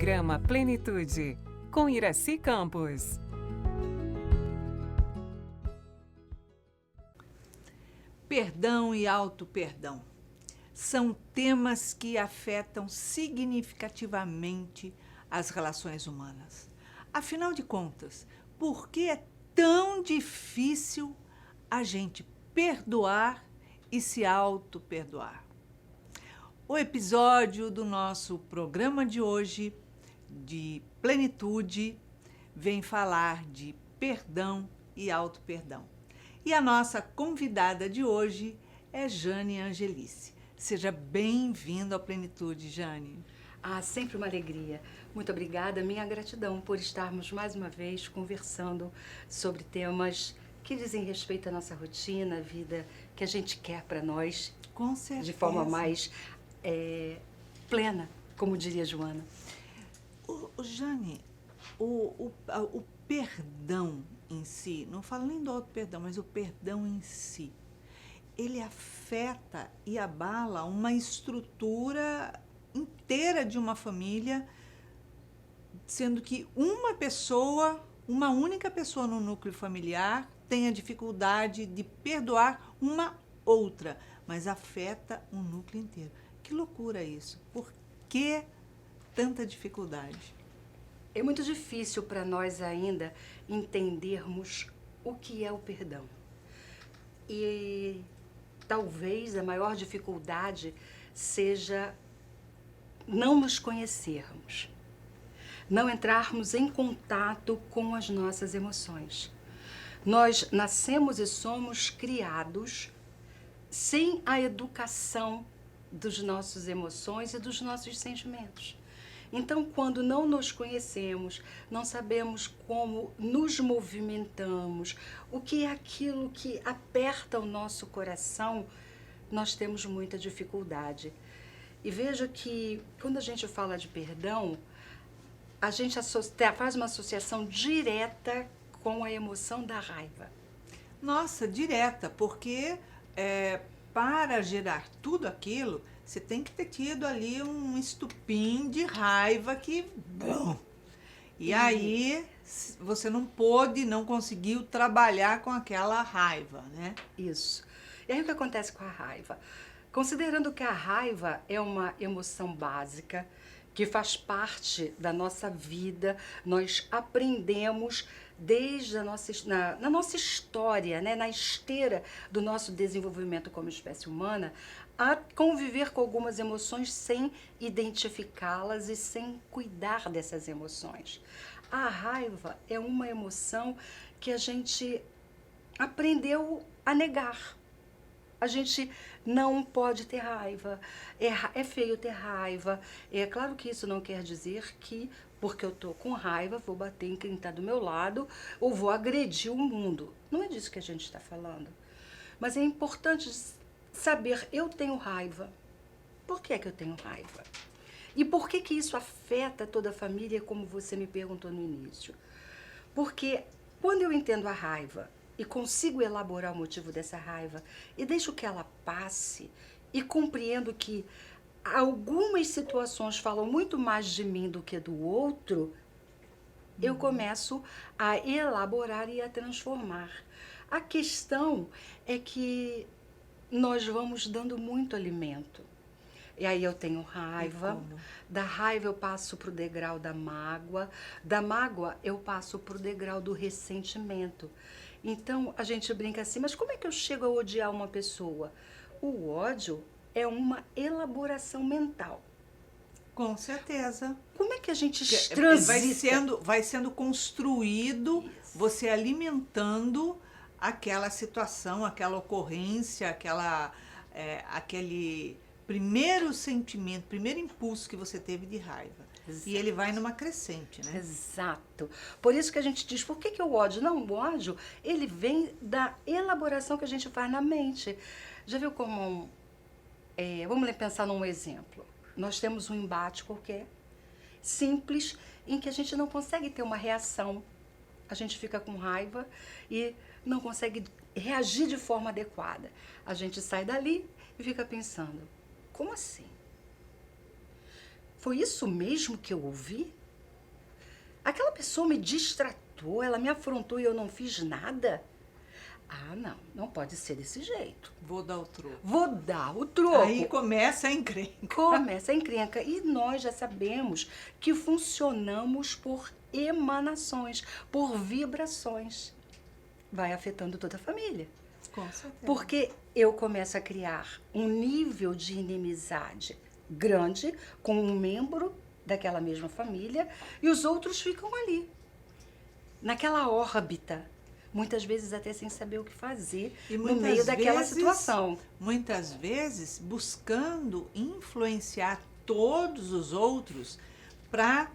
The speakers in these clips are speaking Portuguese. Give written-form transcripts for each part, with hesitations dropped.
Programa Plenitude, com Iraci Campos. Perdão e auto-perdão são temas que afetam significativamente as relações humanas. Afinal de contas, por que é tão difícil a gente perdoar e se auto-perdoar? O episódio do nosso programa de hoje, de Plenitude, vem falar de perdão e auto-perdão. E a nossa convidada de hoje é Jane Angelice. Seja bem-vindo à Plenitude, Jane. Sempre uma alegria. Muito obrigada, minha gratidão por estarmos mais uma vez conversando sobre temas que dizem respeito à nossa rotina, a vida que a gente quer para nós. Com certeza. De forma mais plena, como diria Joana. Jane, o perdão em si, não falo nem do auto-perdão, mas o perdão em si, ele afeta e abala uma estrutura inteira de uma família, sendo que uma única pessoa no núcleo familiar tem a dificuldade de perdoar uma outra, mas afeta um núcleo inteiro. Que loucura isso! Por que tanta dificuldade? É muito difícil para nós ainda entendermos o que é o perdão. E talvez a maior dificuldade seja não nos conhecermos, não entrarmos em contato com as nossas emoções. Nós nascemos e somos criados sem a educação das nossas emoções e dos nossos sentimentos. Então, quando não nos conhecemos, não sabemos como nos movimentamos, o que é aquilo que aperta o nosso coração, nós temos muita dificuldade. E veja que, quando a gente fala de perdão, a gente faz uma associação direta com a emoção da raiva. Nossa, direta, porque para gerar tudo aquilo, você tem que ter tido ali um estupim de raiva que... E aí você não conseguiu trabalhar com aquela raiva, né? Isso. E aí o que acontece com a raiva? Considerando que a raiva é uma emoção básica, que faz parte da nossa vida, nós aprendemos desde na nossa história, né, na esteira do nosso desenvolvimento como espécie humana, a conviver com algumas emoções sem identificá-las e sem cuidar dessas emoções. A raiva é uma emoção que a gente aprendeu a negar. A gente não pode ter raiva, é feio ter raiva. É claro que isso não quer dizer que, porque eu estou com raiva, vou bater em quem está do meu lado ou vou agredir o mundo. Não é disso que a gente está falando. Mas é importante saber, eu tenho raiva. Por que é que eu tenho raiva? E por que que isso afeta toda a família, como você me perguntou no início? Porque quando eu entendo a raiva e consigo elaborar o motivo dessa raiva e deixo que ela passe e compreendo que algumas situações falam muito mais de mim do que do outro, eu começo a elaborar e a transformar. A questão é que nós vamos dando muito alimento. E aí eu tenho raiva, da raiva eu passo para o degrau da mágoa eu passo para o degrau do ressentimento. Então a gente brinca assim, mas como é que eu chego a odiar uma pessoa? O ódio é uma elaboração mental. Com certeza. Como é que a gente transita? Vai sendo construído, isso. Você alimentando aquela situação, aquela ocorrência, aquele primeiro sentimento, primeiro impulso que você teve de raiva. Exato. E ele vai numa crescente, né? Exato. Por isso que a gente diz, por que o ódio? Não, o ódio, ele vem da elaboração que a gente faz na mente. Já viu como... vamos pensar num exemplo. Nós temos um embate qualquer, simples, em que a gente não consegue ter uma reação. A gente fica com raiva e não consegue reagir de forma adequada. A gente sai dali e fica pensando, como assim? Foi isso mesmo que eu ouvi? Aquela pessoa me distratou, ela me afrontou e eu não fiz nada? Ah, não, não pode ser desse jeito. Vou dar o troco. Vou dar o troco. Aí começa a encrenca. Começa a encrenca. E nós já sabemos que funcionamos por emanações, por vibrações. Vai afetando toda a família. Com certeza. Porque eu começo a criar um nível de inimizade grande com um membro daquela mesma família e os outros ficam ali, naquela órbita, muitas vezes até sem saber o que fazer E no muitas meio daquela vezes- situação. Muitas vezes buscando influenciar todos os outros para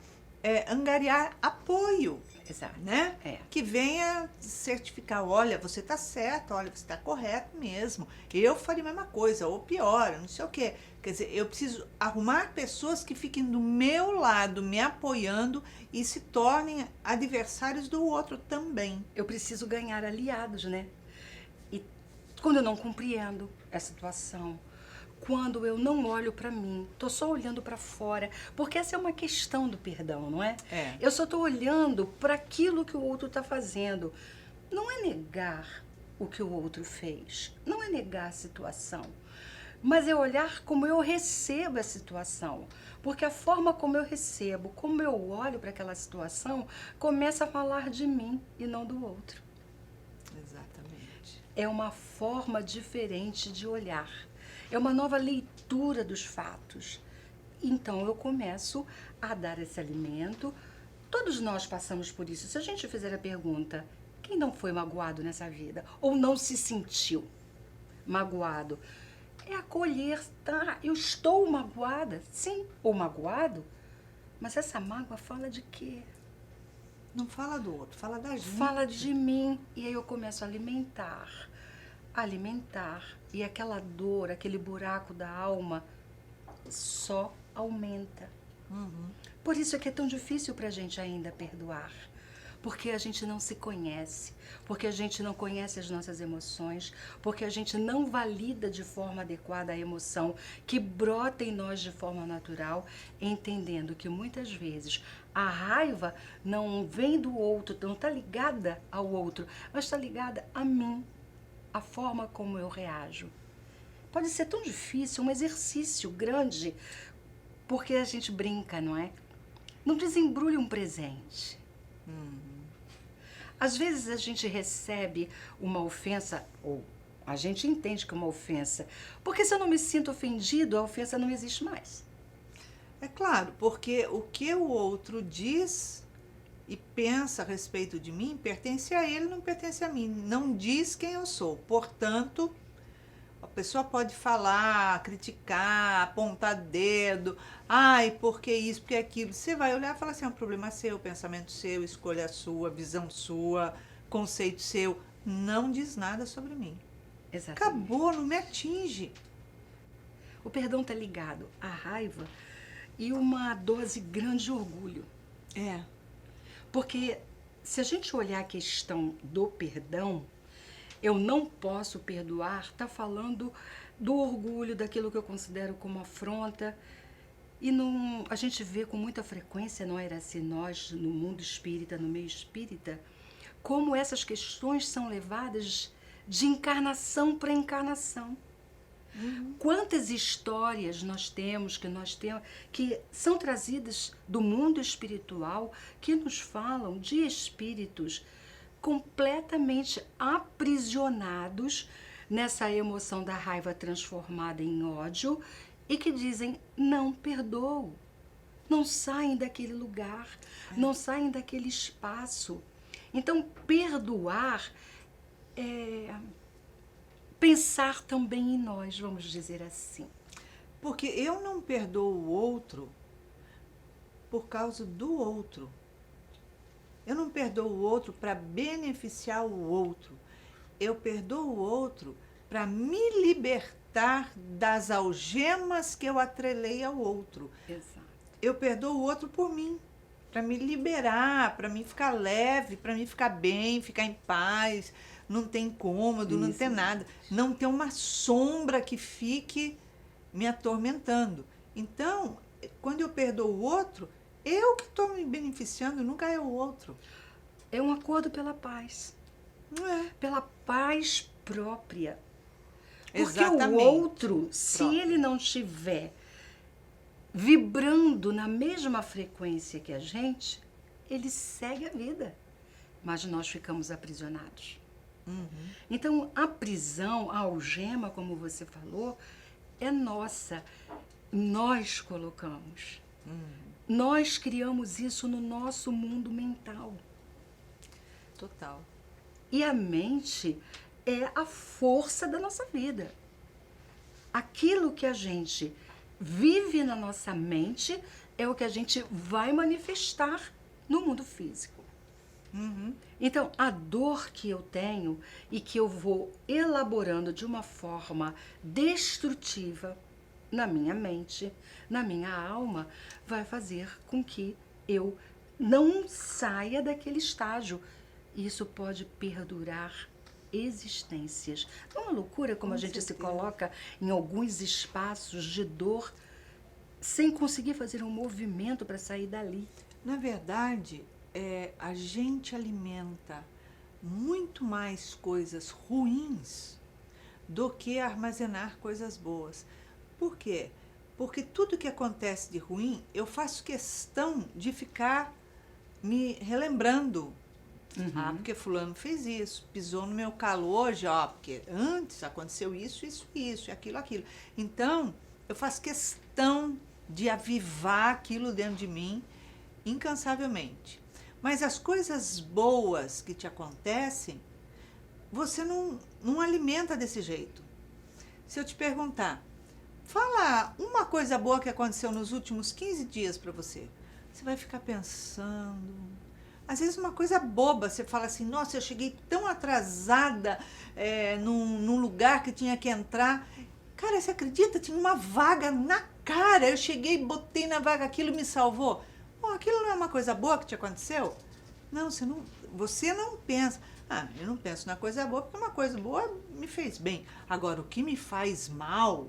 angariar apoio, Exato. né? É. Que venha certificar, olha, você está certo, olha, você está correto mesmo. Eu faria a mesma coisa, ou pior, não sei o quê. Quer dizer, eu preciso arrumar pessoas que fiquem do meu lado, me apoiando e se tornem adversários do outro também. Eu preciso ganhar aliados, né? E quando eu não compreendo a situação, quando eu não olho para mim, tô só olhando para fora, porque essa é uma questão do perdão, não é? É. Eu só tô olhando para aquilo que o outro está fazendo. Não é negar o que o outro fez, não é negar a situação, mas é olhar como eu recebo a situação. Porque a forma como eu recebo, como eu olho para aquela situação, começa a falar de mim e não do outro. Exatamente. É uma forma diferente de olhar. É uma nova leitura dos fatos. Então eu começo a dar esse alimento. Todos nós passamos por isso. Se a gente fizer a pergunta, quem não foi magoado nessa vida? Ou não se sentiu magoado? É acolher, tá? Eu estou magoada, sim, ou magoado, mas essa mágoa fala de quê? Não fala do outro, fala da gente. Fala de mim. E aí eu começo a alimentar, e aquela dor, aquele buraco da alma só aumenta. Por isso é que é tão difícil pra gente ainda perdoar. Porque a gente não se conhece, porque a gente não conhece as nossas emoções, porque a gente não valida de forma adequada a emoção que brota em nós de forma natural, entendendo que muitas vezes a raiva não vem do outro, não está ligada ao outro, mas está ligada a mim, a forma como eu reajo. Pode ser tão difícil, um exercício grande, porque a gente brinca, não é? Não desembrulhe um presente. Às vezes a gente recebe uma ofensa, ou a gente entende que é uma ofensa, porque se eu não me sinto ofendido, a ofensa não existe mais. É claro, porque o que o outro diz e pensa a respeito de mim pertence a ele, não pertence a mim. Não diz quem eu sou. Portanto, a pessoa pode falar, criticar, apontar dedo. Ai, por que isso, por que aquilo? Você vai olhar e falar assim, é um problema seu, pensamento seu, escolha sua, visão sua, conceito seu. Não diz nada sobre mim. Exatamente. Acabou, não me atinge. O perdão está ligado à raiva e uma dose grande de orgulho. É. Porque se a gente olhar a questão do perdão, eu não posso perdoar, está falando do orgulho, daquilo que eu considero como afronta. E não, a gente vê com muita frequência, não era assim, nós, no mundo espírita, no meio espírita, como essas questões são levadas de encarnação para encarnação. Quantas histórias nós temos, que são trazidas do mundo espiritual, que nos falam de espíritos completamente aprisionados nessa emoção da raiva transformada em ódio e que dizem, não perdoo, não saem daquele lugar, não saem daquele espaço. Então, perdoar é pensar também em nós, vamos dizer assim. Porque eu não perdoo o outro por causa do outro. Eu não perdoo o outro para beneficiar o outro. Eu perdoo o outro para me libertar das algemas que eu atrelei ao outro. Exato. Eu perdoo o outro por mim, para me liberar, para mim ficar leve, para mim ficar bem, ficar em paz, não ter incômodo, não ter nada, não ter uma sombra que fique me atormentando. Então, quando eu perdoo o outro, eu que estou me beneficiando, nunca é o outro. É um acordo pela paz. Não é? Pela paz própria. Porque Exatamente. o outro, se Próprio. ele não estiver vibrando na mesma frequência que a gente, ele segue a vida. Mas nós ficamos aprisionados. Então, a prisão, a algema, como você falou, é nossa. Nós colocamos. Nós criamos isso no nosso mundo mental. Total. E a mente é a força da nossa vida. Aquilo que a gente vive na nossa mente é o que a gente vai manifestar no mundo físico. Então, a dor que eu tenho e que eu vou elaborando de uma forma destrutiva na minha mente, na minha alma, vai fazer com que eu não saia daquele estágio. Isso pode perdurar existências. É uma loucura como a gente se coloca em alguns espaços de dor sem conseguir fazer um movimento para sair dali. Na verdade, a gente alimenta muito mais coisas ruins do que armazenar coisas boas. Por quê? Porque tudo que acontece de ruim, eu faço questão de ficar me relembrando. Ah, porque fulano fez isso, pisou no meu calo hoje, ó, porque antes aconteceu isso, isso, isso, aquilo, aquilo. Então, eu faço questão de avivar aquilo dentro de mim incansavelmente. Mas as coisas boas que te acontecem, você não alimenta desse jeito. Se eu te perguntar, fala uma coisa boa que aconteceu nos últimos 15 dias para você, você vai ficar pensando. Às vezes uma coisa boba, você fala assim, nossa, eu cheguei tão atrasada num lugar que tinha que entrar. Cara, você acredita? Tinha uma vaga na cara. Eu cheguei, botei na vaga, aquilo me salvou. Oh, aquilo não é uma coisa boa que te aconteceu? Não, você não pensa. Ah, eu não penso na coisa boa, porque uma coisa boa me fez bem. Agora, o que me faz mal,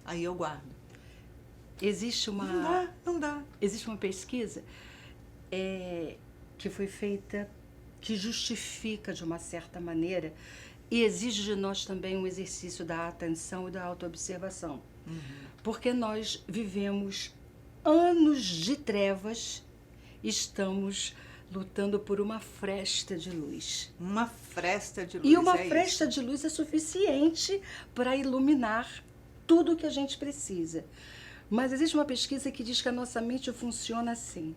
aí eu guardo. Existe uma... Não dá. Existe uma pesquisa que foi feita, que justifica de uma certa maneira e exige de nós também um exercício da atenção e da autoobservação. Porque nós vivemos anos de trevas, estamos lutando por uma fresta de luz. Uma fresta de luz. E uma fresta de luz é suficiente para iluminar tudo o que a gente precisa. Mas existe uma pesquisa que diz que a nossa mente funciona assim.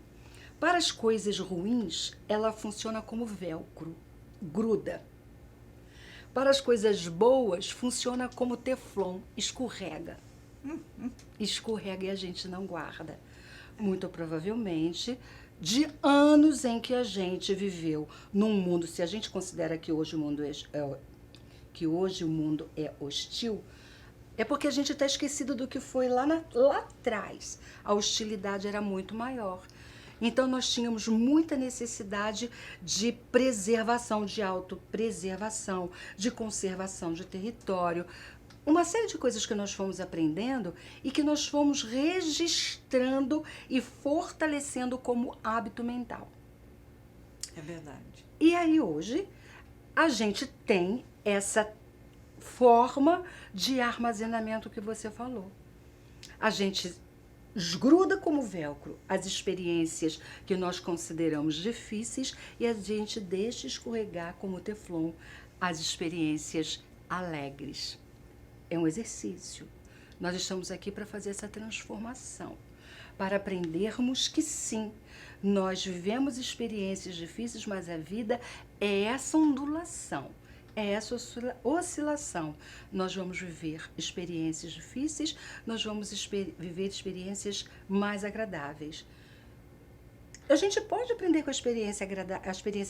Para as coisas ruins, ela funciona como velcro, gruda. Para as coisas boas, funciona como teflon, escorrega. Escorrega e a gente não guarda. Muito provavelmente, de anos em que a gente viveu num mundo, se a gente considera que hoje o mundo é hostil, é porque a gente está esquecido do que foi lá atrás. A hostilidade era muito maior. Então, nós tínhamos muita necessidade de preservação, de autopreservação, de conservação de território. Uma série de coisas que nós fomos aprendendo e que nós fomos registrando e fortalecendo como hábito mental. É verdade. E aí, hoje, a gente tem essa forma de armazenamento que você falou. A gente esgruda como velcro as experiências que nós consideramos difíceis e a gente deixa escorregar como teflon as experiências alegres. É um exercício. Nós estamos aqui para fazer essa transformação, para aprendermos que sim, nós vivemos experiências difíceis, mas a vida é essa ondulação. É essa oscilação. Nós vamos viver experiências difíceis, nós vamos viver experiências mais agradáveis. A gente pode aprender com a experiência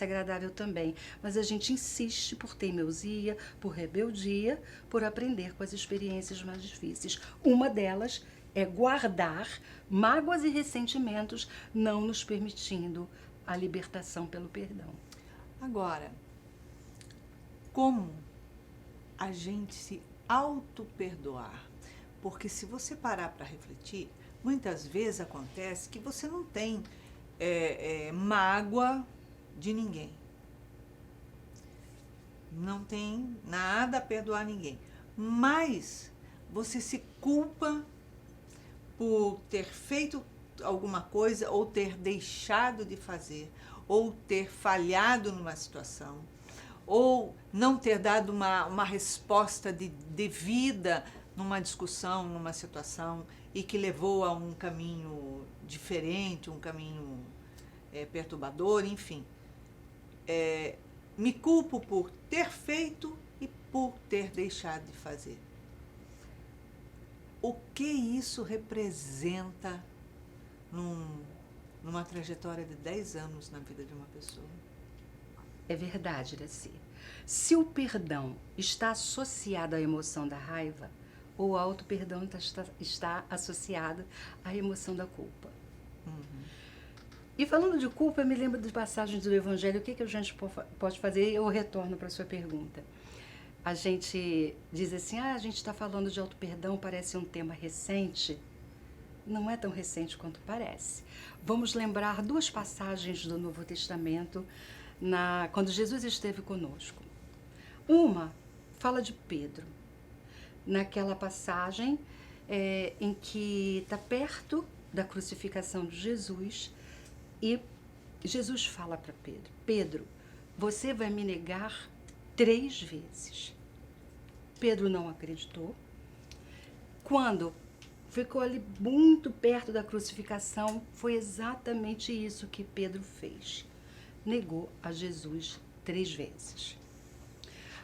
agradável também, mas a gente insiste por teimosia, por rebeldia, por aprender com as experiências mais difíceis. Uma delas é guardar mágoas e ressentimentos, não nos permitindo a libertação pelo perdão. Agora, como a gente se auto-perdoar? Porque se você parar para refletir, muitas vezes acontece que você não tem mágoa de ninguém. Não tem nada a perdoar ninguém. Mas você se culpa por ter feito alguma coisa, ou ter deixado de fazer, ou ter falhado numa situação, ou não ter dado uma resposta devida numa discussão, numa situação, e que levou a um caminho diferente, um caminho perturbador, enfim. Me culpo por ter feito e por ter deixado de fazer. O que isso representa numa trajetória de 10 anos na vida de uma pessoa? É verdade, Iraci. Se o perdão está associado à emoção da raiva, o auto-perdão está associado à emoção da culpa. Uhum. E falando de culpa, eu me lembro de passagens do Evangelho. O que a gente pode fazer? Eu retorno para a sua pergunta. A gente diz assim, a gente está falando de auto-perdão, parece um tema recente. Não é tão recente quanto parece. Vamos lembrar 2 passagens do Novo Testamento quando Jesus esteve conosco. Uma fala de Pedro, naquela passagem em que está perto da crucificação de Jesus, e Jesus fala para Pedro, Pedro, você vai me negar 3 vezes. Pedro não acreditou. Quando ficou ali muito perto da crucificação, foi exatamente isso que Pedro fez. Negou a Jesus 3 vezes.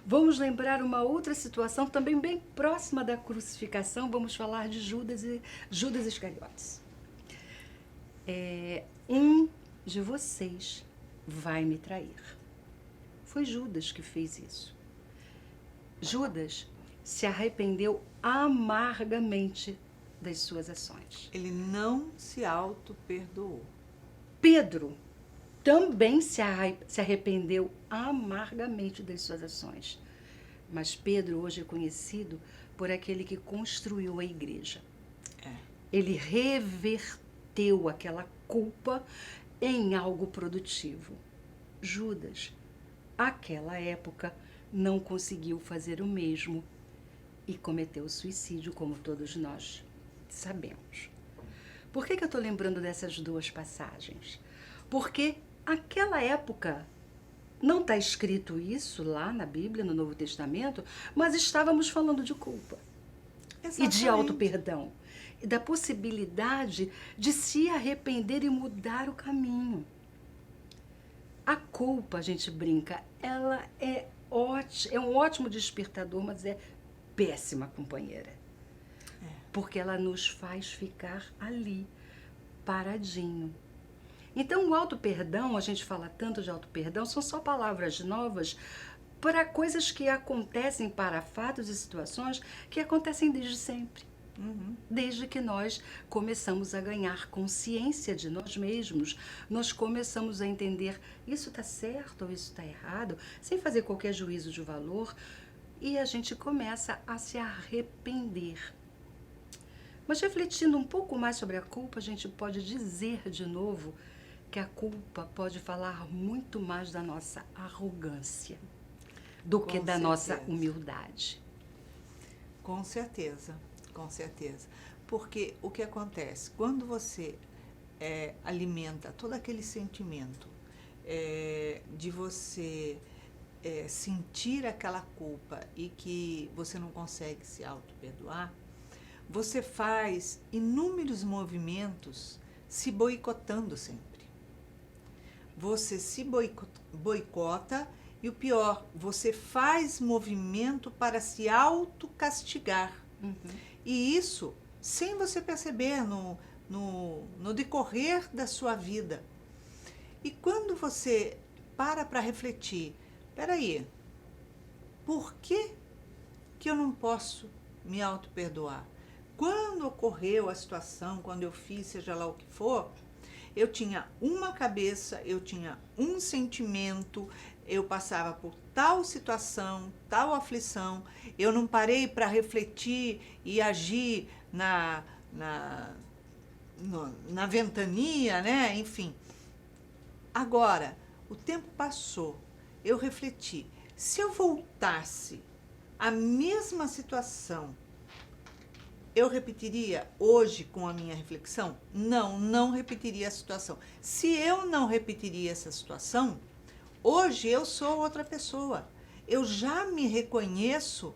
Vamos lembrar uma outra situação também bem próxima da crucificação. Vamos falar de Judas Iscariotes. Um de vocês vai me trair. Foi Judas que fez isso. Judas se arrependeu amargamente das suas ações. Ele não se auto-perdoou. Pedro também se arrependeu amargamente das suas ações. Mas Pedro hoje é conhecido por aquele que construiu a igreja. Ele reverteu aquela culpa em algo produtivo. Judas, àquela época, não conseguiu fazer o mesmo e cometeu suicídio, como todos nós sabemos. Por que eu estou lembrando dessas 2 passagens? Porque aquela época, não está escrito isso lá na Bíblia, no Novo Testamento, mas estávamos falando de culpa. Exatamente. E de auto-perdão. E da possibilidade de se arrepender e mudar o caminho. A culpa, a gente brinca, ela é um ótimo despertador, mas é péssima companheira. Porque ela nos faz ficar ali, paradinho. Então, o auto-perdão, a gente fala tanto de auto-perdão, são só palavras novas para coisas que acontecem, para fatos e situações que acontecem desde sempre. Uhum. Desde que nós começamos a ganhar consciência de nós mesmos, nós começamos a entender isso está certo ou isso está errado, sem fazer qualquer juízo de valor, e a gente começa a se arrepender. Mas refletindo um pouco mais sobre a culpa, a gente pode dizer de novo que a culpa pode falar muito mais da nossa arrogância do que da nossa humildade. Com certeza, com certeza. Porque o que acontece? Quando você alimenta todo aquele sentimento de você sentir aquela culpa e que você não consegue se auto-perdoar, você faz inúmeros movimentos se boicotando sempre. Você se boicota e o pior, você faz movimento para se autocastigar. Uhum. E isso sem você perceber no decorrer da sua vida. E quando você para refletir, peraí, por que eu não posso me auto-perdoar? Quando ocorreu a situação, quando eu fiz, seja lá o que for, eu tinha uma cabeça, eu tinha um sentimento, eu passava por tal situação, tal aflição, eu não parei para refletir e agir na ventania, né? Enfim. Agora, o tempo passou, eu refleti. Se eu voltasse à mesma situação, eu repetiria hoje com a minha reflexão? Não, não repetiria a situação. Se eu não repetiria essa situação, hoje eu sou outra pessoa. Eu já me reconheço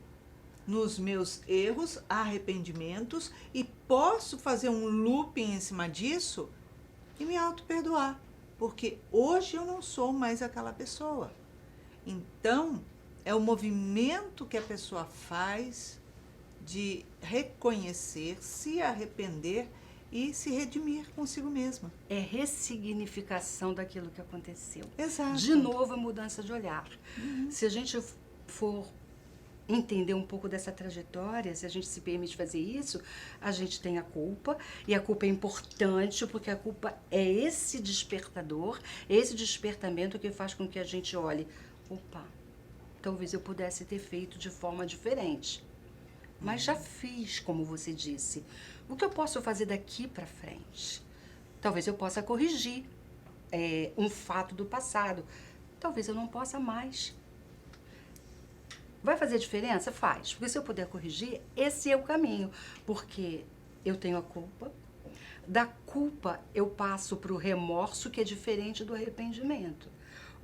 nos meus erros, arrependimentos e posso fazer um looping em cima disso e me auto-perdoar. Porque hoje eu não sou mais aquela pessoa. Então, é o movimento que a pessoa faz de reconhecer, se arrepender e se redimir consigo mesma. É ressignificação daquilo que aconteceu. Exato. De novo, a mudança de olhar. Se a gente for entender um pouco dessa trajetória, se a gente se permite fazer isso, a gente tem a culpa, e a culpa é importante, porque a culpa é esse despertador, esse despertamento que faz com que a gente olhe, opa, talvez eu pudesse ter feito de forma diferente. Mas já fiz, como você disse. O que eu posso fazer daqui para frente? Talvez eu possa corrigir um fato do passado. Talvez eu não possa mais. Vai fazer diferença? Faz. Porque se eu puder corrigir, esse é o caminho. Porque eu tenho a culpa. Da culpa, eu passo para o remorso, que é diferente do arrependimento.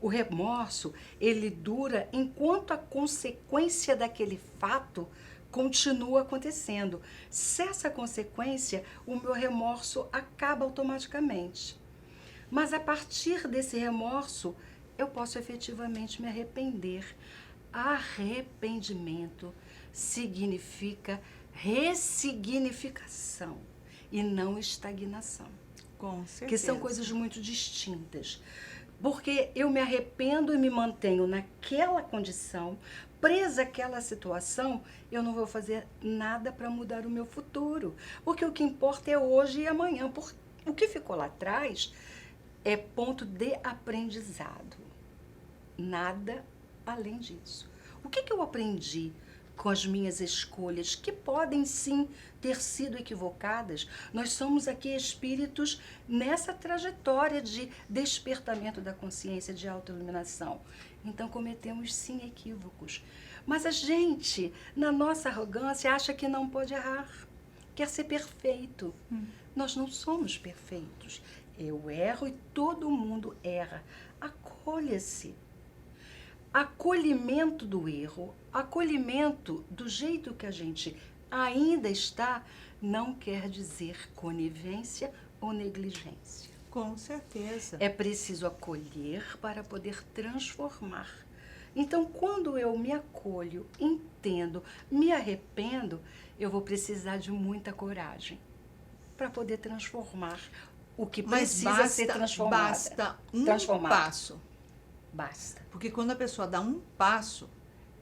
O remorso, ele dura enquanto a consequência daquele fato continua acontecendo. Cessa a consequência, o meu remorso acaba automaticamente. Mas a partir desse remorso, eu posso efetivamente me arrepender. Arrependimento significa ressignificação e não estagnação. Com certeza. Que são coisas muito distintas. Porque eu me arrependo e me mantenho naquela condição, presa àquela situação, eu não vou fazer nada para mudar o meu futuro. Porque o que importa é hoje e amanhã. Porque o que ficou lá atrás é ponto de aprendizado. Nada além disso. O que eu aprendi com as minhas escolhas, que podem sim ter sido equivocadas? Nós somos aqui espíritos nessa trajetória de despertamento da consciência, de autoiluminação. Então cometemos sim equívocos. Mas a gente, na nossa arrogância, acha que não pode errar, quer ser perfeito. Nós não somos perfeitos. Eu erro e todo mundo erra. Acolha-se. Acolhimento do erro, acolhimento do jeito que a gente ainda está, não quer dizer conivência ou negligência. Com certeza. É preciso acolher para poder transformar. Então, quando eu me acolho, entendo, me arrependo, eu vou precisar de muita coragem para poder transformar o que precisa ser transformado. Basta um passo. Basta. Porque quando a pessoa dá um passo,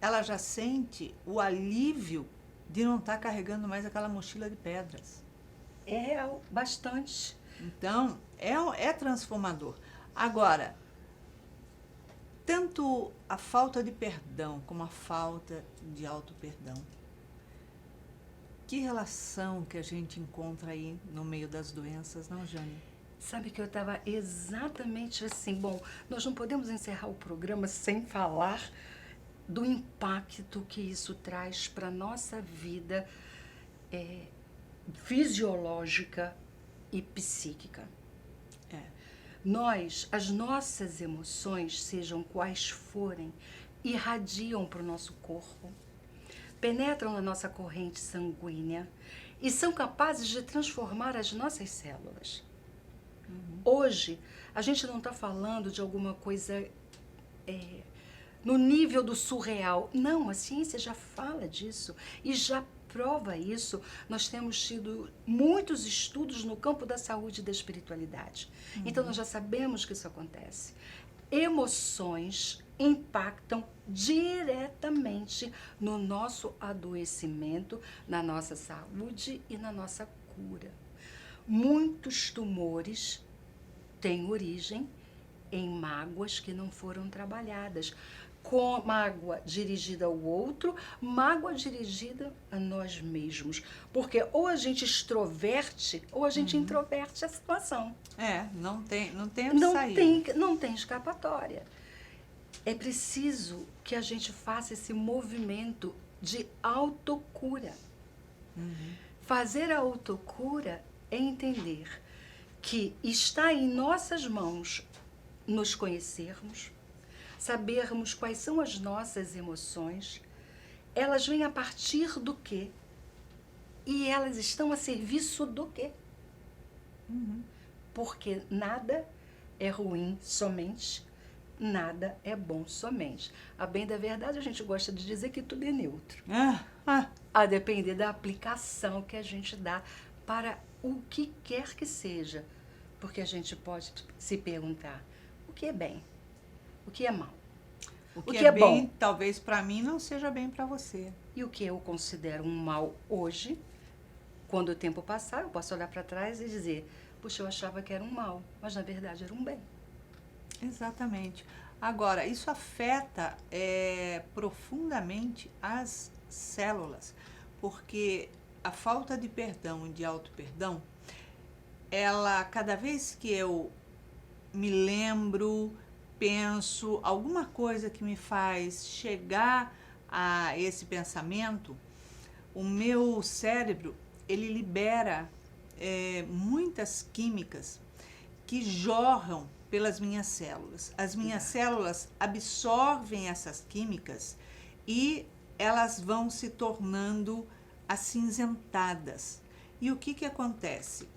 ela já sente o alívio de não estar carregando mais aquela mochila de pedras. É bastante. Então, é transformador. Agora, tanto a falta de perdão como a falta de auto-perdão, que relação que a gente encontra aí no meio das doenças, não, Jane? Sabe que eu estava exatamente assim. Bom, nós não podemos encerrar o programa sem falar do impacto que isso traz para a nossa vida fisiológica e psíquica. As nossas emoções, sejam quais forem, irradiam para o nosso corpo, penetram na nossa corrente sanguínea e são capazes de transformar as nossas células. Hoje, a gente não está falando de alguma coisa no nível do surreal. Não, a ciência já fala disso e já prova isso. Nós temos tido muitos estudos no campo da saúde e da espiritualidade. Então, nós já sabemos que isso acontece. Emoções impactam diretamente no nosso adoecimento, na nossa saúde e na nossa cura. Muitos tumores têm origem em mágoas que não foram trabalhadas. com mágoa dirigida ao outro, mágoa dirigida a nós mesmos. Porque ou a gente extroverte ou a gente introverte a situação. Não tem onde sair. Não tem escapatória. É preciso que a gente faça esse movimento de autocura. Fazer a autocura é entender que está em nossas mãos nos conhecermos, sabermos quais são as nossas emoções, elas vêm a partir do quê? E elas estão a serviço do quê? Porque nada é ruim somente, nada é bom somente. A bem da verdade, a gente gosta de dizer que tudo é neutro. A depender da aplicação que a gente dá para o que quer que seja. Porque a gente pode se perguntar, o que é bem? O que é mal? O que é bem, bom, talvez para mim não seja bem para você. E o que eu considero um mal hoje, quando o tempo passar, eu posso olhar para trás e dizer, puxa, eu achava que era um mal, mas na verdade era um bem. Exatamente. Agora, isso afeta profundamente as células, porque a falta de perdão e de auto-perdão, ela, cada vez que eu me lembro, penso, alguma coisa que me faz chegar a esse pensamento, o meu cérebro, ele libera muitas químicas que jorram pelas minhas células. As minhas células absorvem essas químicas e elas vão se tornando acinzentadas. E o que acontece?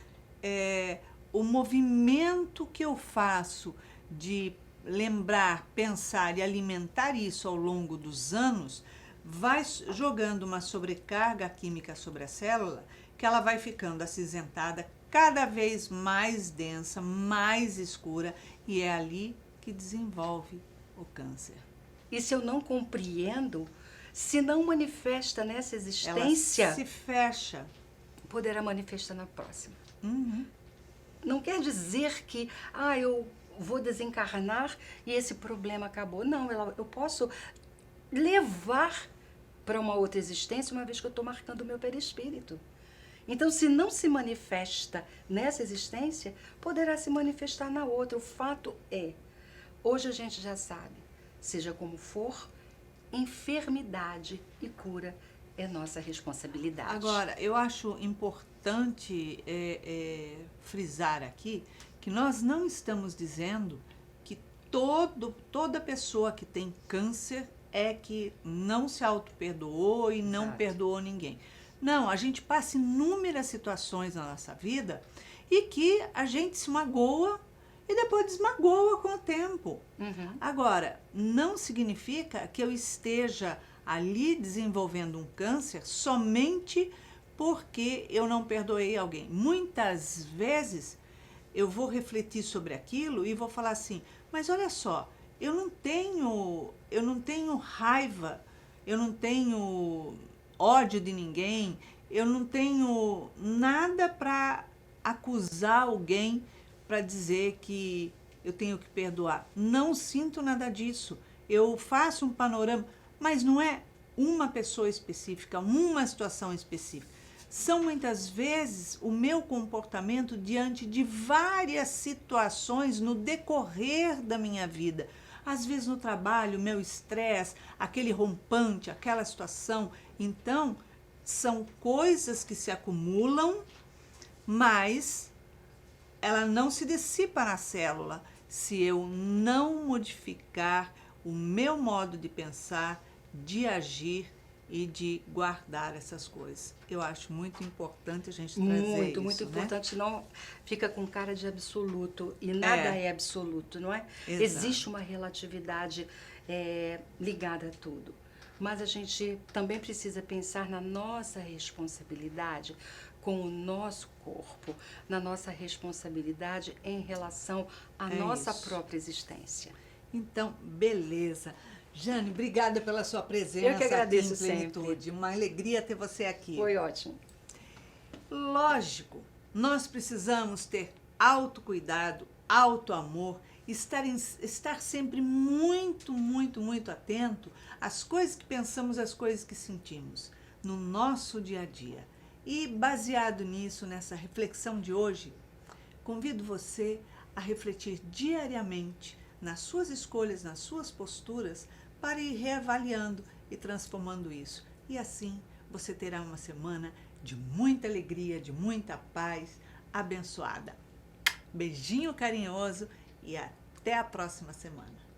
O movimento que eu faço de lembrar, pensar e alimentar isso ao longo dos anos vai jogando uma sobrecarga química sobre a célula, que ela vai ficando acinzentada, cada vez mais densa, mais escura, e é ali que desenvolve o câncer. E se eu não compreendo, se não manifesta nessa existência, ela se fecha, poderá manifestar na próxima. Uhum. Não quer dizer que, eu vou desencarnar e esse problema acabou. Não, eu posso levar para uma outra existência, uma vez que eu estou marcando o meu perispírito. Então, se não se manifesta nessa existência, poderá se manifestar na outra. O fato é, hoje a gente já sabe, seja como for, enfermidade e cura é nossa responsabilidade. Agora, eu acho importante frisar aqui que nós não estamos dizendo que toda pessoa que tem câncer é que não se auto-perdoou e não perdoou ninguém. Não, a gente passa inúmeras situações na nossa vida e que a gente se magoa e depois desmagoa com o tempo. Agora, não significa que eu esteja ali desenvolvendo um câncer somente porque eu não perdoei alguém. Muitas vezes eu vou refletir sobre aquilo e vou falar assim, mas olha só, eu não tenho raiva, eu não tenho ódio de ninguém, eu não tenho nada para acusar alguém, para dizer que eu tenho que perdoar. Não sinto nada disso. Eu faço um panorama, mas não é uma pessoa específica, uma situação específica. São muitas vezes o meu comportamento diante de várias situações no decorrer da minha vida. Às vezes no trabalho, meu estresse, aquele rompante, aquela situação. Então, são coisas que se acumulam, mas ela não se dissipa na célula se eu não modificar o meu modo de pensar, de agir e de guardar essas coisas. Eu acho muito importante a gente trazer isso, muito né? importante, não fica com cara de absoluto, e nada é absoluto, não é? Exato. Existe uma relatividade ligada a tudo, mas a gente também precisa pensar na nossa responsabilidade com o nosso corpo, na nossa responsabilidade em relação à nossa própria existência. Então, beleza. Jane, obrigada pela sua presença. Eu que agradeço aqui em Plenitude. Uma alegria ter você aqui. Foi ótimo. Lógico, nós precisamos ter autocuidado, autoamor estar sempre muito, muito, muito atento às coisas que pensamos, às coisas que sentimos no nosso dia a dia. E baseado nisso, nessa reflexão de hoje, convido você a refletir diariamente nas suas escolhas, nas suas posturas, para ir reavaliando e transformando isso. E assim você terá uma semana de muita alegria, de muita paz, abençoada. Beijinho carinhoso e até a próxima semana.